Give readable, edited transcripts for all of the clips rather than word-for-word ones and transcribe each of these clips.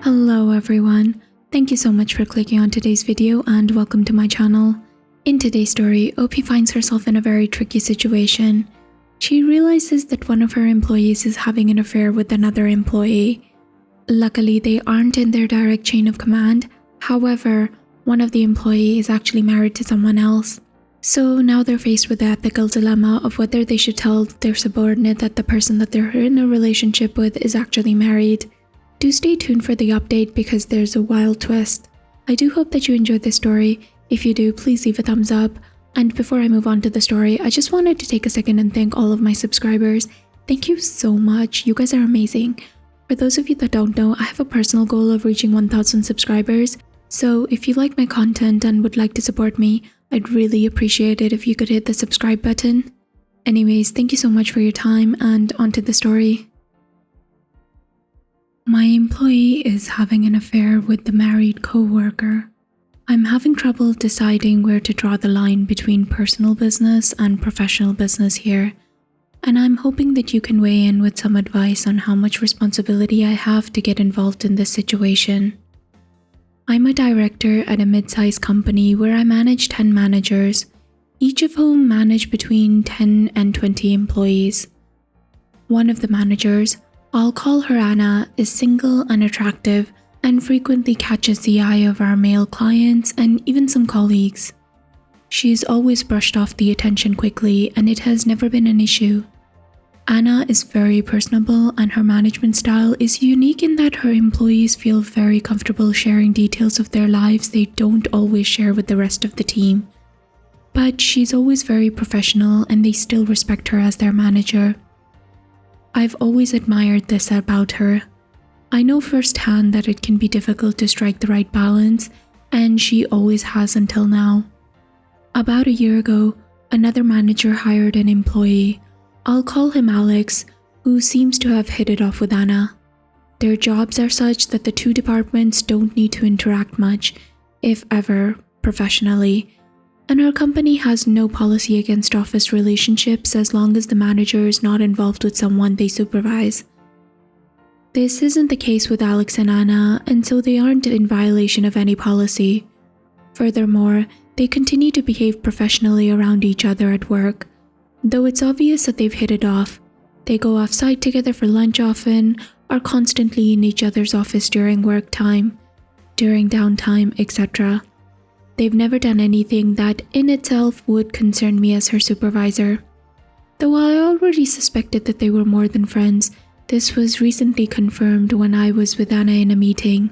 Hello everyone, thank you so much for clicking on today's video and welcome to my channel. In today's story, Opie finds herself in a very tricky situation. She realizes that one of her employees is having an affair with another employee. Luckily, they aren't in their direct chain of command. However, one of the employees is actually married to someone else. So now they're faced with the ethical dilemma of whether they should tell their subordinate that the person that they're in a relationship with is actually married. Do stay tuned for the update because there's a wild twist. I do hope that you enjoyed this story. If you do, please leave a thumbs up. And before I move on to the story, I just wanted to take a second and thank all of my subscribers. Thank you so much. You guys are amazing. For those of you that don't know, I have a personal goal of reaching 1,000 subscribers. So if you like my content and would like to support me, I'd really appreciate it if you could hit the subscribe button. Anyways, thank you so much for your time and on to the story. My employee is having an affair with the married co-worker. I'm having trouble deciding where to draw the line between personal business and professional business here, and I'm hoping that you can weigh in with some advice on how much responsibility I have to get involved in this situation. I'm a director at a mid-sized company where I manage 10 managers, each of whom manage between 10 and 20 employees. One of the managers, I'll call her Anna, is single and attractive and frequently catches the eye of our male clients and even some colleagues. She's always brushed off the attention quickly and it has never been an issue. Anna is very personable and her management style is unique in that her employees feel very comfortable sharing details of their lives they don't always share with the rest of the team. But she's always very professional and they still respect her as their manager. I've always admired this about her. I know firsthand that it can be difficult to strike the right balance, and she always has until now. About a year ago, another manager hired an employee, I'll call him Alex, who seems to have hit it off with Anna. Their jobs are such that the two departments don't need to interact much, if ever, professionally. And our company has no policy against office relationships as long as the manager is not involved with someone they supervise. This isn't the case with Alex and Anna, and so they aren't in violation of any policy. Furthermore, they continue to behave professionally around each other at work. Though it's obvious that they've hit it off, they go off-site together for lunch often, are constantly in each other's office during work time, during downtime, etc. They've never done anything that in itself would concern me as her supervisor. Though I already suspected that they were more than friends, this was recently confirmed when I was with Anna in a meeting.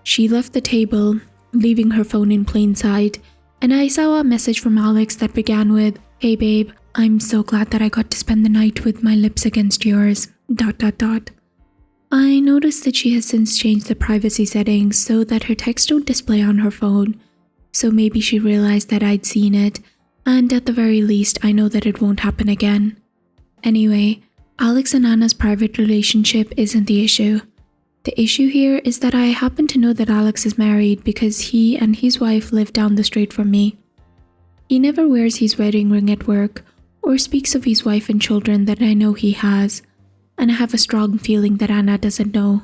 She left the table, leaving her phone in plain sight, and I saw a message from Alex that began with, "Hey babe, I'm so glad that I got to spend the night with my lips against yours, ... I noticed that she has since changed the privacy settings so that her texts don't display on her phone. So maybe she realized that I'd seen it, and at the very least I know that it won't happen again. Anyway, Alex and Anna's private relationship isn't the issue. The issue here is that I happen to know that Alex is married because he and his wife live down the street from me. He never wears his wedding ring at work or speaks of his wife and children that I know he has, and I have a strong feeling that Anna doesn't know.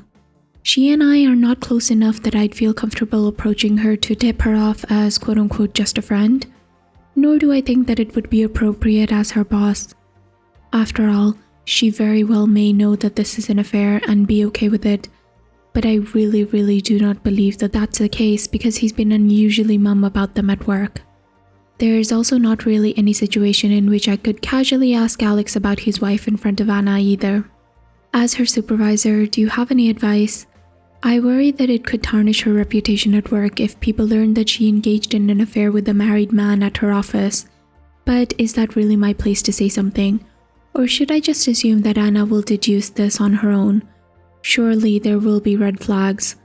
She and I are not close enough that I'd feel comfortable approaching her to tip her off as quote-unquote just a friend, nor do I think that it would be appropriate as her boss. After all, she very well may know that this is an affair and be okay with it, but I really do not believe that that's the case because he's been unusually mum about them at work. There is also not really any situation in which I could casually ask Alex about his wife in front of Anna either. As her supervisor, do you have any advice? I worry that it could tarnish her reputation at work if people learn that she engaged in an affair with a married man at her office. But is that really my place to say something? Or should I just assume that Anna will deduce this on her own? Surely there will be red flags.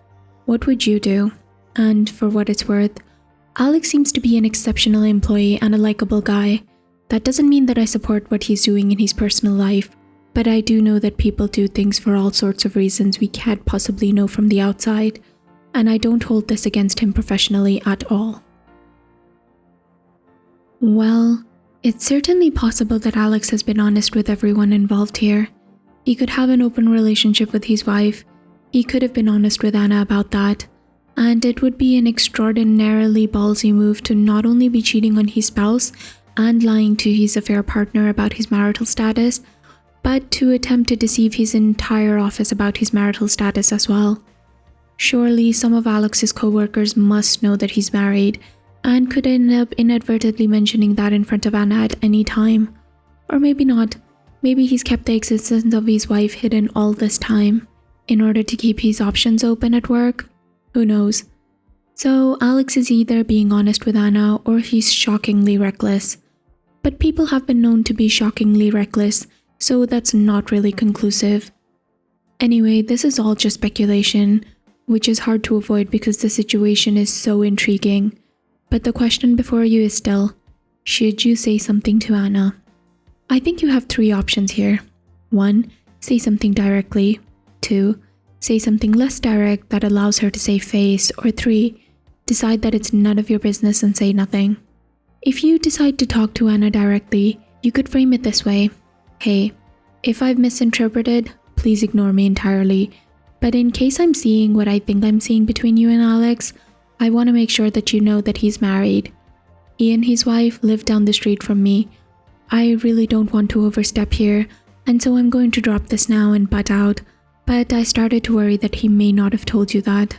What would you do? And for what it's worth, Alex seems to be an exceptional employee and a likable guy. That doesn't mean that I support what he's doing in his personal life, but I do know that people do things for all sorts of reasons we can't possibly know from the outside, and I don't hold this against him professionally at all. Well, it's certainly possible that Alex has been honest with everyone involved here. He could have an open relationship with his wife. He could have been honest with Anna about that, and it would be an extraordinarily ballsy move to not only be cheating on his spouse and lying to his affair partner about his marital status, but to attempt to deceive his entire office about his marital status as well. Surely some of Alex's co-workers must know that he's married and could end up inadvertently mentioning that in front of Anna at any time. Or maybe not. Maybe he's kept the existence of his wife hidden all this time in order to keep his options open at work. Who knows? So Alex is either being honest with Anna or he's shockingly reckless. But people have been known to be shockingly reckless, so that's not really conclusive. Anyway, this is all just speculation, which is hard to avoid because the situation is so intriguing. But the question before you is still, should you say something to Anna? I think you have 3 options here. 1. Say something directly. 2. Say something less direct that allows her to save face. Or 3. Decide that it's none of your business and say nothing. If you decide to talk to Anna directly, you could frame it this way. Hey, if I've misinterpreted, please ignore me entirely. But in case I'm seeing what I think I'm seeing between you and Alex, I want to make sure that you know that he's married. He and his wife live down the street from me. I really don't want to overstep here, and so I'm going to drop this now and butt out, but I started to worry that he may not have told you that.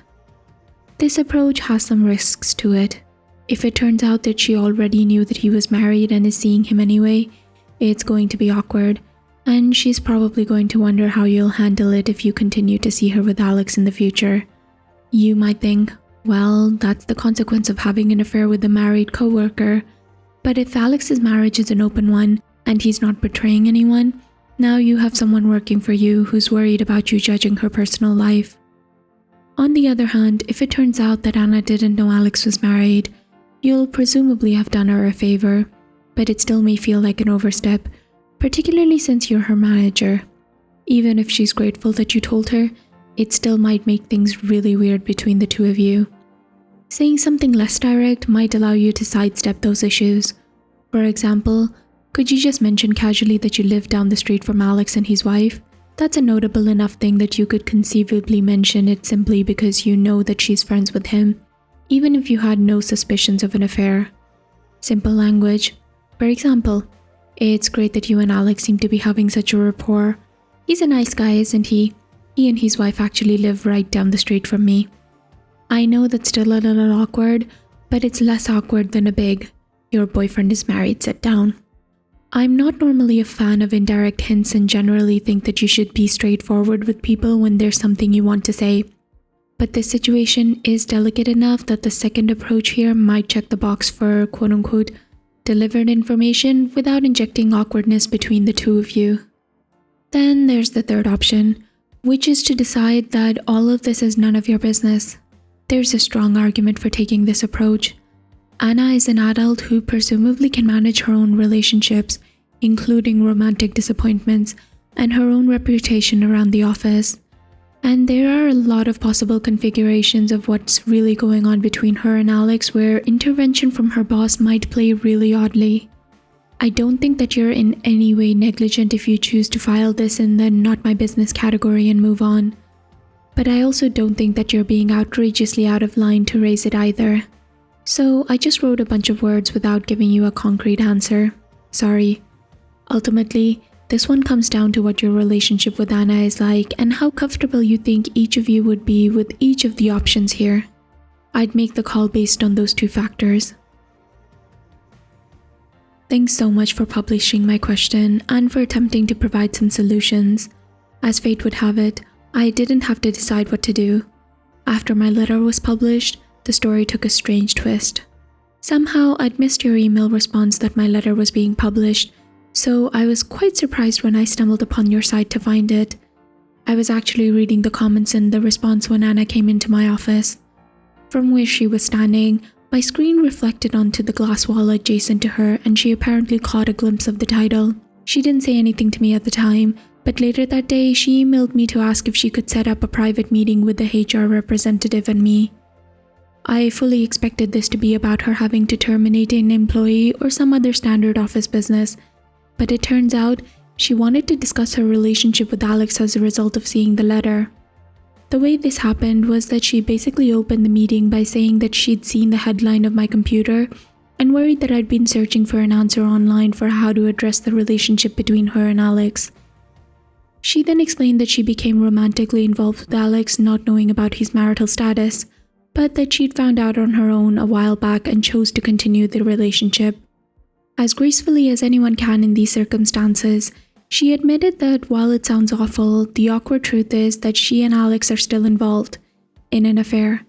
This approach has some risks to it. If it turns out that she already knew that he was married and is seeing him anyway, it's going to be awkward, and she's probably going to wonder how you'll handle it if you continue to see her with Alex in the future. You might think, well, that's the consequence of having an affair with a married coworker. But if Alex's marriage is an open one and he's not betraying anyone, now you have someone working for you who's worried about you judging her personal life. On the other hand, if it turns out that Anna didn't know Alex was married, you'll presumably have done her a favor, but it still may feel like an overstep, particularly since you're her manager. Even if she's grateful that you told her, it still might make things really weird between the two of you. Saying something less direct might allow you to sidestep those issues. For example, could you just mention casually that you live down the street from Alex and his wife? That's a notable enough thing that you could conceivably mention it simply because you know that she's friends with him, even if you had no suspicions of an affair. Simple language. For example, it's great that you and Alex seem to be having such a rapport. He's a nice guy, isn't he? He and his wife actually live right down the street from me. I know that's still a little awkward, but it's less awkward than a big, your boyfriend is married, sit down. I'm not normally a fan of indirect hints and generally think that you should be straightforward with people when there's something you want to say. But this situation is delicate enough that the second approach here might check the box for quote-unquote delivered information without injecting awkwardness between the two of you. Then there's the third option, which is to decide that all of this is none of your business. There's a strong argument for taking this approach. Anna is an adult who presumably can manage her own relationships, including romantic disappointments, and her own reputation around the office. And there are a lot of possible configurations of what's really going on between her and Alex where intervention from her boss might play really oddly. I don't think that you're in any way negligent if you choose to file this in the not my business category and move on. But I also don't think that you're being outrageously out of line to raise it either. So I just wrote a bunch of words without giving you a concrete answer. Sorry. Ultimately, this one comes down to what your relationship with Anna is like and how comfortable you think each of you would be with each of the options here. I'd make the call based on those 2 factors. Thanks so much for publishing my question and for attempting to provide some solutions. As fate would have it, I didn't have to decide what to do. After my letter was published, the story took a strange twist. Somehow, I'd missed your email response that my letter was being published, so I was quite surprised when I stumbled upon your site to find it. I was actually reading the comments in the response when Anna came into my office. From where she was standing, my screen reflected onto the glass wall adjacent to her and she apparently caught a glimpse of the title. She didn't say anything to me at the time, but later that day she emailed me to ask if she could set up a private meeting with the HR representative and me. I fully expected this to be about her having to terminate an employee or some other standard office business, but it turns out she wanted to discuss her relationship with Alex as a result of seeing the letter. The way this happened was that she basically opened the meeting by saying that she'd seen the headline of my computer and worried that I'd been searching for an answer online for how to address the relationship between her and Alex. She then explained that she became romantically involved with Alex, not knowing about his marital status, but that she'd found out on her own a while back and chose to continue the relationship. As gracefully as anyone can in these circumstances, she admitted that while it sounds awful, the awkward truth is that she and Alex are still involved in an affair.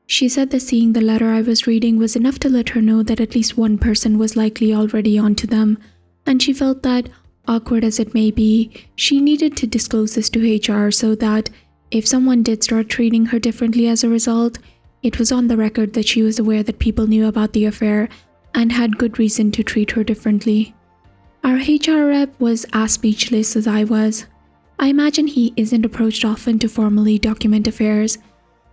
She said that seeing the letter I was reading was enough to let her know that at least one person was likely already onto them, and she felt that, awkward as it may be, she needed to disclose this to HR so that, if someone did start treating her differently as a result, it was on the record that she was aware that people knew about the affair and had good reason to treat her differently. Our HR rep was as speechless as I was. I imagine he isn't approached often to formally document affairs,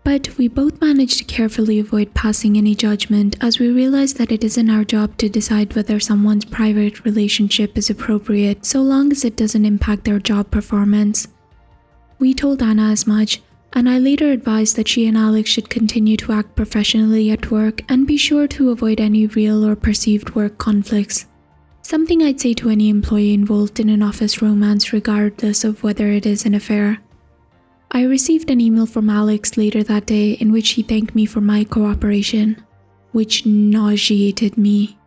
but we both managed to carefully avoid passing any judgment as we realized that it isn't our job to decide whether someone's private relationship is appropriate so long as it doesn't impact their job performance. We told Anna as much, and I later advised that she and Alex should continue to act professionally at work and be sure to avoid any real or perceived work conflicts. Something I'd say to any employee involved in an office romance regardless of whether it is an affair. I received an email from Alex later that day in which he thanked me for my cooperation, which nauseated me.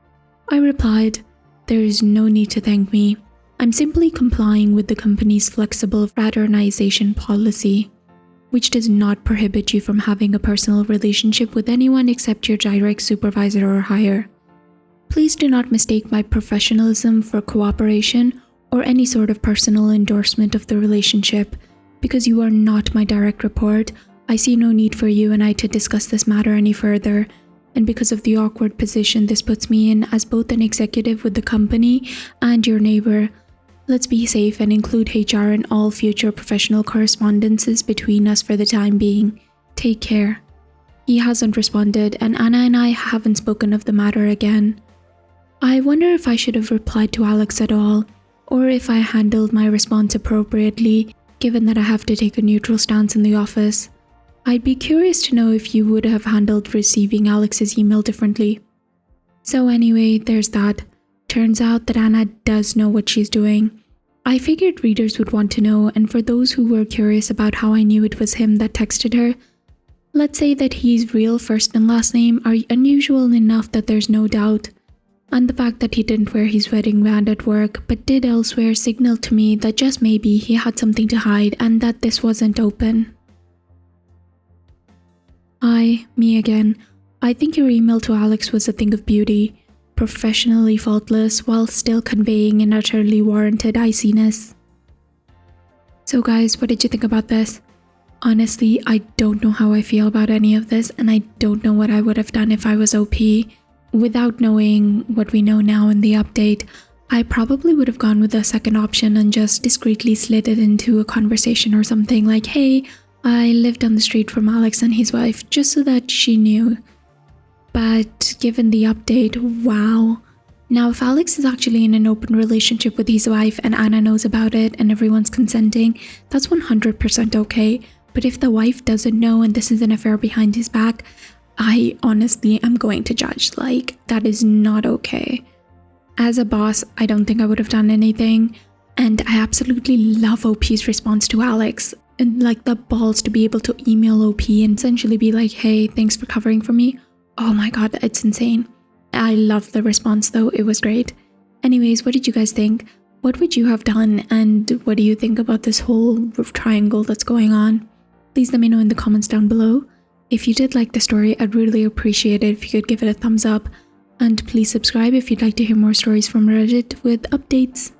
I replied, "There is no need to thank me. I'm simply complying with the company's flexible fraternization policy, which does not prohibit you from having a personal relationship with anyone except your direct supervisor or higher. Please do not mistake my professionalism for cooperation or any sort of personal endorsement of the relationship. Because you are not my direct report, I see no need for you and I to discuss this matter any further, and because of the awkward position this puts me in as both an executive with the company and your neighbor, let's be safe and include HR in all future professional correspondences between us for the time being. Take care." He hasn't responded, and Anna and I haven't spoken of the matter again. I wonder if I should have replied to Alex at all, or if I handled my response appropriately, given that I have to take a neutral stance in the office. I'd be curious to know if you would have handled receiving Alex's email differently. So anyway, there's that. Turns out that Anna does know what she's doing. I figured readers would want to know, and for those who were curious about how I knew it was him that texted her, let's say that his real first and last name are unusual enough that there's no doubt. And the fact that he didn't wear his wedding band at work but did elsewhere signaled to me that just maybe he had something to hide and that this wasn't open. Hi, me again. I think your email to Alex was a thing of beauty, professionally faultless while still conveying an utterly warranted iciness. So guys, what did you think about this? Honestly, I don't know how I feel about any of this, and I don't know what I would have done if I was OP. Without knowing what we know now in the update, I probably would have gone with the second option and just discreetly slid it into a conversation or something like, "Hey, I lived on the street from Alex and his wife," just so that she knew. But given the update, wow. Now if Alex is actually in an open relationship with his wife and Anna knows about it and everyone's consenting, that's 100% okay. But if the wife doesn't know and this is an affair behind his back, I honestly am going to judge. That is not okay. As a boss, I don't think I would have done anything. And I absolutely love OP's response to Alex. And the balls to be able to email OP and essentially be like, "Hey, thanks for covering for me." Oh my god, it's insane. I love the response though, it was great. Anyways, what did you guys think? What would you have done? And what do you think about this whole triangle that's going on? Please let me know in the comments down below. If you did like the story, I'd really appreciate it if you could give it a thumbs up. And please subscribe if you'd like to hear more stories from Reddit with updates.